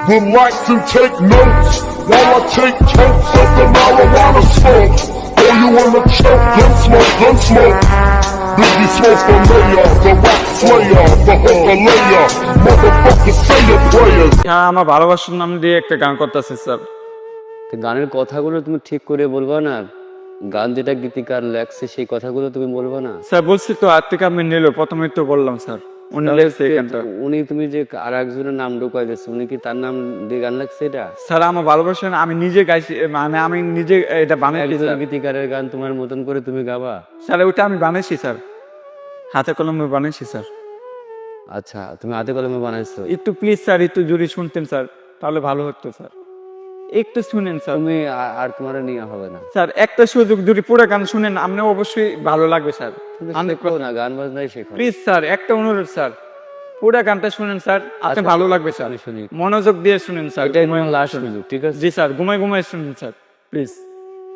Relax and take notes while I take totes of the marijuana smoke. Oh, you wanna choke? Gun smoke, gun smoke. Biggie Smalls the mayor, the rock slayer, the hooker layer. Motherfucker, say your prayers. হ্যাঁ, আমার ভালোবাসার নাম দিয়ে একটা গান করতেছে sir. গানের কথাগুলো তুমি ঠিক করে বলবা না? গান যেটা গীতিকার লেখছে সেই কথাগুলো তুমি বলবা না? স্যার বলছি তো হাত থেকে আমি নিল, প্রথমেই তো বললাম স্যার উনি লেখছে এই গানটা। উনি তুমি যে আর একজনের নাম ঢুকাই দিচ্ছে, উনি কি তার নাম দিয়ে গান লেখছে এটা? স্যার আমার ভালোবাসা আমি নিজে গাইছি, মানে আমি নিজে এটা বানাইছি একজন স্যার। গীতিকারের গান তোমার মতন করে তুমি গাবা? স্যার ওটা আমি বানাইছি স্যার, হাতে কলমে বানাইছি স্যার। আচ্ছা, তুমি হাতে কলমে বানাইছো? একটু প্লিজ স্যার একটু জোরে শুনতেন স্যার, তাহলে ভালো হতো স্যার। একটু শুনেন স্যার। তুমি আর তোমার নিয়ে হবে না স্যার একটা সুযোগ যদি পুরো গান শুনেন আপনি অবশ্যই ভালো লাগবে স্যার। শেখো না, গান বাজনাই শেখো। প্লিজ স্যার একটা অনুরোধ স্যার, পুরো গানটা শুনেন স্যার, আপনি ভালো লাগবে স্যার। আমি শুনি। মনোযোগ দিয়ে শুনেন স্যার। এটাই তোমার লাস্ট সুযোগ, ঠিক আছে? জি স্যার, ঘুমাই ঘুমাই শুনুন স্যার প্লিজ।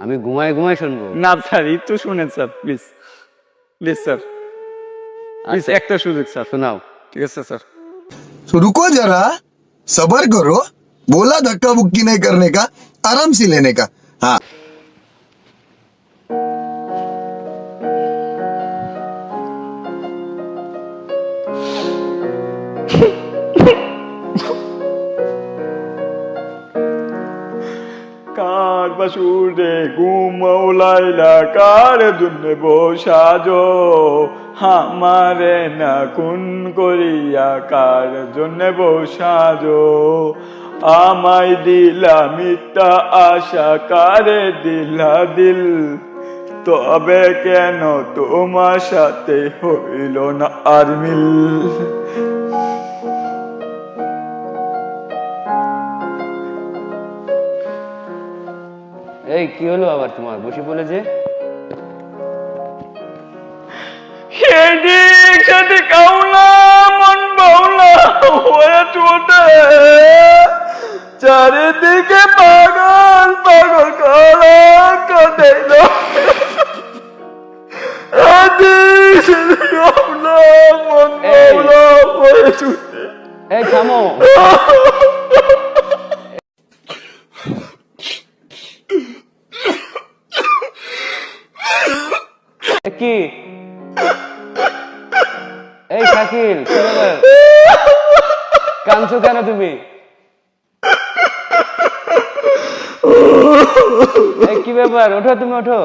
আমি ঘুমাই ঘুমাই শুনবো? না স্যার একটু শুনেন sir please, please sir, please একটা সুযোগ স্যার। শোনাও। ঠিক আছে স্যার। तो रुको जरा, सबर करो। बोला धक्का बुक्की नहीं करने का, आराम से लेने का। हाँ, কার বাসুরে ঘুমাও লাইলা, কার জন্য বসাজো আমারে না খুন করিয়া, কার জন্য বসাজো আমায় দিলা মিথ্যা আশা, কারে দিলা দিল, তবে কেন তোমার সাথে হইল না আর মিল। এই কি হলো আবার তোমার, বসে পড়লে যে? সেদিক সেদিক আউলা মন বাউলা হয়ে চলতে, চারিদিকে পাগল পাগল কালা কাঁদিল, সেদিক আউলা মন বাউলা হয়ে চলতে। এই থামো। কি এই শাকিল, কি ব্যাপার? কাঁদছো কেন তুমি? এই কি ব্যাপার? ওঠো, তুমি ওঠো।